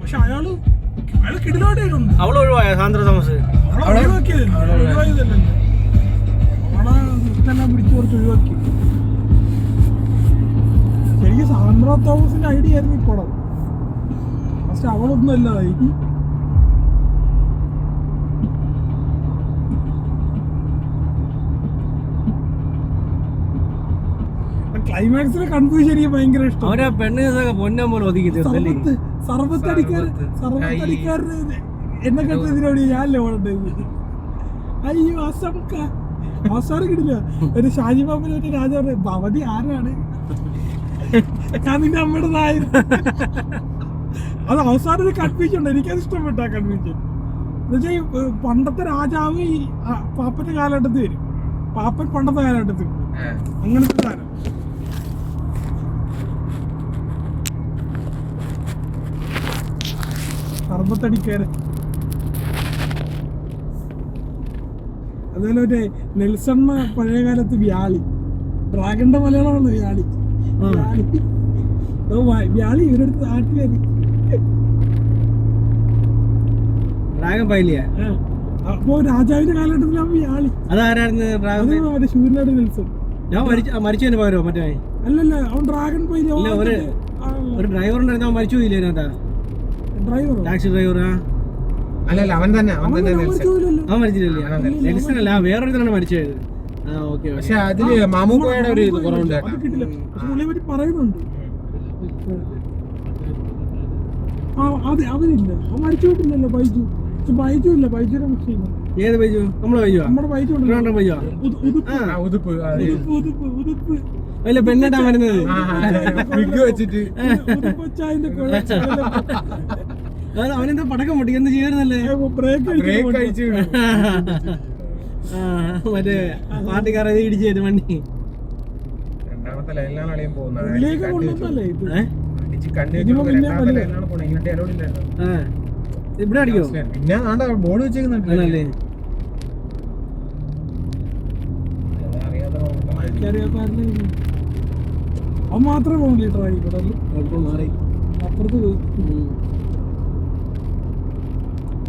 പക്ഷെ അയാള് കിടിലോട്ടായിട്ടുണ്ട്. അവള് ഒഴിവായ സാന്ദ്ര തോമസ് ഒഴിവായതല്ലേ, അവളെ ഇതെല്ലാം പിടിച്ച് കുറച്ച് ഒഴിവാക്കി. ശരിക്കും സാന്ദ്ര തോമസിന്റെ ഐഡിയ ആയിരുന്നു ഈ പടം. ഫസ്റ്റ് അവളൊന്നും അല്ലാതായി. ക്ലൈമാക്സിലെ കൺഫ്യൂഷൻ എനിക്ക് ഭയങ്കര ഇഷ്ടം. അവരെ പെണ്ണ് പൊന്നാൻ പോലെ ഒതുക്കി സർവത്തടിക്കാരന് എന്നെ കെട്ടതിനോട് ഞാനല്ലേ ഓടേണ്ടത്. അയ്യോ അവസാനം കിട്ടില്ല. ഒരു ഷാജി ബാബിന് ഒരു രാജാവ് ഭവതി ആരാണ്, ഞാൻ നിന്റെ അമ്മയുടെ നായ. അത് അവസാനം ഒരു കൺഫ്യൂഷൻ ഉണ്ട്. എനിക്കത് ഇഷ്ടപ്പെട്ട ആ കൺഫ്യൂഷൻ. എന്നുവെച്ചാൽ ഈ പണ്ടത്തെ രാജാവ് ഈ പാപ്പന്റെ കാലഘട്ടത്തിൽ വരും, പാപ്പൻ പണ്ടത്തെ കാലഘട്ടത്തിൽ അങ്ങനത്തെ സാധനം. സർബത്തടിക്കാരൻ. അതുപോലെ മറ്റേ നെൽസണ്ണ പഴയ കാലത്ത് വ്യാളി, ഡ്രാഗന്റെ മലയാളമാണ് വ്യാളി. വ്യാളി ഇവരടുത്ത് നാട്ടിലേറി അപ്പൊ രാജാവിന്റെ കാലഘട്ടത്തിലാണ് വ്യാളി. മറ്റേ ശൂരനാട് നെൽസൺ. മരിച്ചതിന് പകരോ മറ്റേ അല്ലല്ല, അവൻ ഡ്രാഗൺ പൈലോ ഒരു ഡ്രൈവർ ഉണ്ടായിരുന്നു. അവൻ മരിച്ചു പോയില്ലേ ഡ്രൈവർ, ടാക്സി ഡ്രൈവർ. അല്ലല്ല, അവൻ തന്നെ അവൻ മരിച്ചില്ലല്ലേ? നെൽസൺ അല്ല, വേറൊരുത്തരാണ് മരിച്ചത്. പക്ഷെ അതില് മാമുക്കോയുടെ ഒരു ഇത് കുറവുണ്ട്. പറയുന്നുണ്ട് അവനില്ല, അവൻ മരിച്ചു പോയിട്ടില്ലല്ലോ. ബൈജു ഇല്ല, ബൈജുനെ മിസ് ചെയ്യുന്നു. ഏത് ബൈജു? നമ്മുടെ ബൈജു ഉതുപ്പ് അല്ല, പെണ്ണിട്ടാ വരുന്നത് വെച്ചിട്ട്. അവനെന്താ പടക്കം പൊട്ടി എന്ത് ചെയ്യുന്നല്ലേ? മറ്റേ പാർട്ടിക്കാരെ ഇടിച്ചു വണ്ടി. രണ്ടാമത്തെ ലൈനിലാണ് അളിയും പോകുന്നത്. ഇവിടെ അടിക്കോ? പിന്നെ ബോർഡ് വെച്ചേക്കുന്നുണ്ടല്ലേ. അവൻ മാത്രമേ പോകില്ല ട്രായി മാറി അപ്പുറത്ത് പോയി.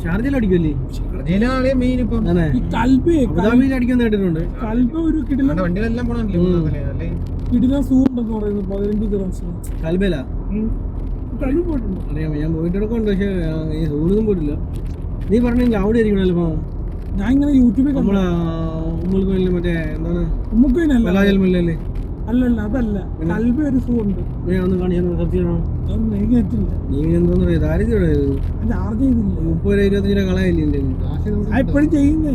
ഷാർജയിലടിക്കുമല്ലേ? മെയിൻ ഇപ്പം അടിക്കാൻ കേട്ടിട്ടുണ്ട്. കൽബ ഒരു കിടിലൻ വണ്ടികളെല്ലാം പോണല്ലേ കിടിലൻ സൂ ഉണ്ടെന്ന് പറയുന്നത് 15 ദിറംസിന്. കൽബേലാ കൽബ് പോയിട്ടുണ്ടോ? അറിയാം, ഞാൻ പോയിട്ടൊക്കെ പക്ഷേ ഈ സൂളൊന്നും പോയിട്ടില്ല. നീ പറഞ്ഞെങ്കിൽ അവിടെ ആയിരിക്കണല്ലോ. ഞാൻ ഇങ്ങനെ യൂട്യൂബിൽ നമ്മളെ മറ്റേ എന്താണ് അല്ലല്ല, അതല്ല. കൽബ ഒരു സൂ ഉണ്ട്. ഒന്ന് കാണിച്ചാൽ നീ എന്തോന്ന് പറയാ, ദാരിദ്ര്യം ചാർജ് ചെയ്തില്ല. 30-25 കളയില്ലേ എപ്പോഴും ചെയ്യുന്നേ.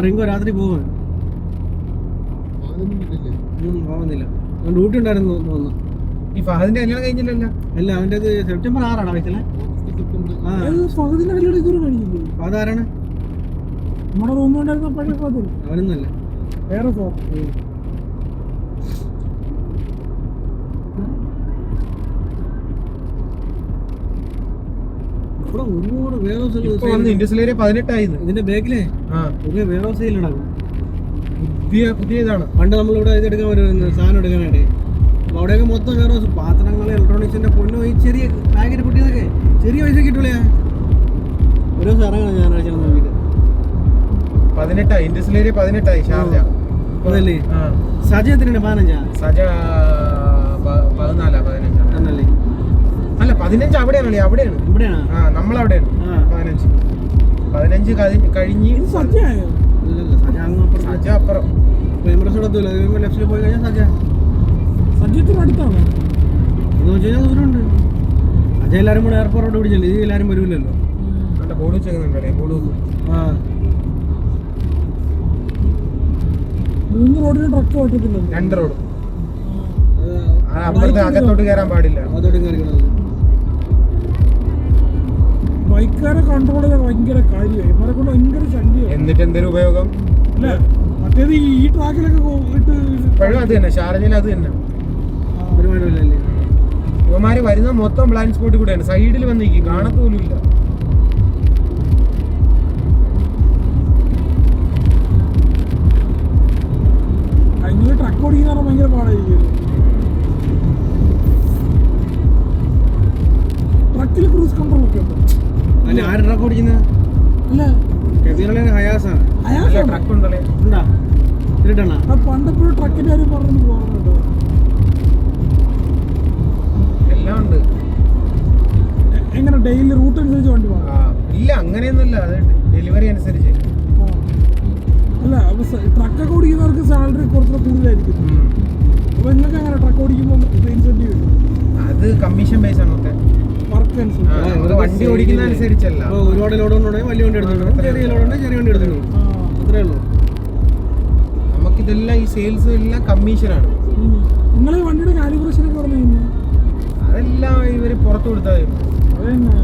റിങ്കോ രാത്രി പോവാൻ പോകുന്നില്ല. ഡ്യൂട്ടി ഉണ്ടായിരുന്നു തോന്നുന്നു. ഈ ഫഹദിന്റെ കല്യാണം കഴിഞ്ഞില്ലല്ലോ. അല്ല, അവൻ്റെ സെപ്റ്റംബർ 6 വയസ്സിലെ. ഫഹദിന്റെ കല്യാണം ഇതുവരെ കഴിഞ്ഞില്ലേ? അതാരാണ്? നമ്മുടെ റൂമിലുണ്ടായിരുന്ന പഴയ ഫഹദ്. അവനൊന്നല്ല, വേറെ ഫോൺ. ഒരുപാട് വേറെ ഇൻഡസ്ട്രിയിലെ 18 ആയിരുന്നു. ഇതിന്റെ ബാക്കില് പുതിയ വേറെ ഹൗസിലുണ്ടാകും. പുതിയ ഇതാണ്. പണ്ട് നമ്മളിവിടെ ഇതെടുക്കാൻ വരുന്നത്, സാധനം എടുക്കാനായിട്ട്. അപ്പോൾ അവിടെയൊക്കെ മൊത്തം വേറെ ഹൗസ്, പാത്രങ്ങൾ, ഇലക്ട്രോണിക്സിന്റെ പൊന്നോ. ഈ ചെറിയ പാക്കറ്റ് പൊട്ടിയതൊക്കെ ചെറിയ പൈസ കിട്ടൂലേ? ഓരോ സാധനങ്ങൾ ഞായറാഴ്ച നോക്കിയിട്ട് 18 ഇൻഡസ്ട്രിയിലെ 18 ഷാർജ. അതല്ലേ? സജ എത്രയുണ്ട്? 15. സജ 14 15 ആണല്ലേ? അല്ല 15 അവിടെയാണല്ലേ? അവിടെയാണ്, ഇവിടെയാണ്. നമ്മളവിടെയാണ് 15 കഴിഞ്ഞ്. സജ അപ്പുറം ലെഫ്റ്റിൽ പോയി കഴിഞ്ഞാൽ സജത്തിന് അടുത്താണ്. എന്ന് വെച്ച് കഴിഞ്ഞാൽ ദൂരമുണ്ട്. അജയ് എല്ലാവരും കൂടെ എയർപോർട്ടോട് പിടിച്ചല്ലേ? ഇത് എല്ലാവരും വരില്ലല്ലോ. ബോർഡ് വെച്ചേക്കുന്നുണ്ടല്ലേ? ബോർഡ് 3 റോഡിന് ട്രക്ക് പറ്റത്തില്ല. 2 റോഡ്. അകത്തോട്ട് കയറാൻ പാടില്ല. അതോട്ട് കയറിക്കണത് ബൈക്കാരെ കൺട്രോൾ ചെയ്താൽ ഭയങ്കര കാര്യമായി. ഇവരെ കൊണ്ട് ഭയങ്കര ശല്യം. എന്നിട്ട് എന്തൊരു ഉപയോഗം? അല്ല, മറ്റേത് ഈ ട്രാക്കിലൊക്കെ പോയിട്ട് ഇപ്പോഴും അത് തന്നെ, ഷാർജയിൽ അത് തന്നെ ഒരുപാടല്ലേ. ഇവന്മാര് വരുന്ന മൊത്തം ബ്ലൈൻഡ് സ്പോട്ടിൽ കൂടെയാണ്. സൈഡിൽ വന്നിരിക്കും, കാണത്തോലും ഇല്ല. അതിന് ട്രക്ക് ഓടിക്കുന്ന ഭയങ്കര പാടായിരിക്കും. ട്രക്കിൽ ക്രൂസ് കൺട്രോൾ ഒക്കെ ഉണ്ട്. അതിന് ആര് ട്രക്ക് ഓടിക്കുന്നത്? അല്ല കബീറിലെ ഹയാസാണ്. അയാൾ ട്രക്ക് ഉണ്ടല്ലേ? ഉണ്ടാ തിരിട്ടണ പണ്ടെപ്പോഴും ട്രക്കിന്റെ കാര്യം പറഞ്ഞു പോകുന്നുണ്ട്. എല്ലാം ഉണ്ട്. എങ്ങനെ ഡെയിലി റൂട്ട് അനുസരിച്ച് വണ്ടി പോകാം? ഇല്ല അങ്ങനെയൊന്നുമില്ല, അത് ഡെലിവറി അനുസരിച്ച്. അല്ല അപ്പൊ ട്രക്കൊക്കെ ഓടിക്കുന്നവർക്ക് സാലറി കുറച്ചുകൂടെ കൂടുതലായിരിക്കും. അപ്പൊ നിങ്ങൾക്ക് അങ്ങനെ ട്രക്ക് ഓടിക്കുമ്പോൾ ഇൻസെന്റീവ് കിട്ടും? അത് കമ്മീഷൻ ബേസ് ആണ് ഒക്കെ. വർക്ക് അനുസരിച്ച് വണ്ടി ഓടിക്കുന്ന അനുസരിച്ചല്ല. ഒരുപാട് ലോഡ് ഉണ്ടെങ്കിൽ വലിയ വണ്ടി എടുത്തിട്ടുണ്ട്, ചെറിയ ലോഡ് ഉണ്ടെങ്കിൽ ചെറിയ വണ്ടി എടുത്തിട്ടുണ്ട്. അത്രേ ഉള്ളൂ. നമുക്കിതെല്ലാം ഈ സെയിൽസ് എല്ലാം കമ്മീഷനാണ്. നിങ്ങൾ വണ്ടിയുടെ കാലിബ്രേഷൻ ഒക്കെ പറഞ്ഞു കഴിഞ്ഞാൽ അതെല്ലാം ഇവര് പുറത്തു കൊടുത്താൽ അതന്നെ